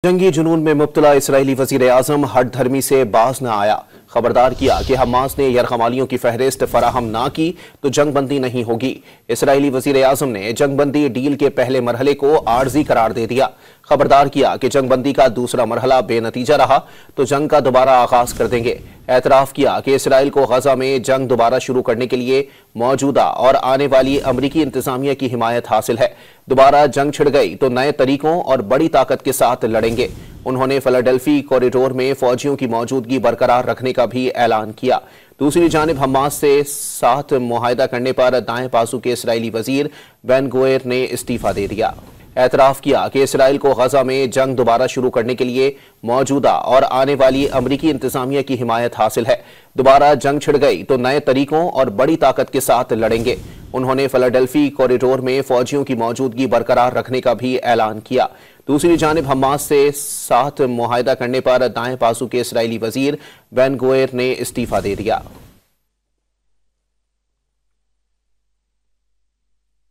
जंगी जुनून में मुब्तला इसराइली वज़ीर-ए-आज़म हट धर्मी से बाज न आया। खबरदार किया कि हमास ने यरगमालियों की फहरिस्त फराहम ना की तो जंगबंदी नहीं होगी। इसराइली वज़ीर-ए-आज़म ने जंगबंदी डील के पहले मरहले को आर्जी करार दे दिया। खबरदार किया कि जंगबंदी का दूसरा मरहला बेनतीजा रहा तो जंग का दोबारा आगाज कर देंगे। एतराफ़ किया कि इसराइल को गजा में जंग दोबारा शुरू करने के लिए मौजूदा और आने वाली अमरीकी इंतजामिया की हिमायत हासिल है। दोबारा जंग छिड़ गई तो नए तरीकों और बड़ी ताकत के साथ लड़ेंगे। उन्होंने फिलाडेल्फी कॉरिडोर में फौजियों की मौजूदगी बरकरार रखने का भी ऐलान किया। दूसरी जानिब हमास से साथ मुआहदा करने पर दाएं बाजू के इसराइली वजीर बेन गोएर ने इस्तीफा दे दिया। एतराफ़ किया कि इसराइल को गजा में जंग दोबारा शुरू करने के लिए मौजूदा और आने वाली अमरीकी इंतजामिया की हिमायत हासिल है। दोबारा जंग छिड़ गई तो नए तरीकों और बड़ी ताकत के साथ लड़ेंगे। उन्होंने फिलाडेल्फी कॉरिडोर में फौजियों की मौजूदगी बरकरार रखने का भी ऐलान किया। दूसरी जानिब हमास से साथ मुआहदा करने पर दाएं बाजू के इसराइली वजीर बेन गोएर ने इस्तीफा दे दिया।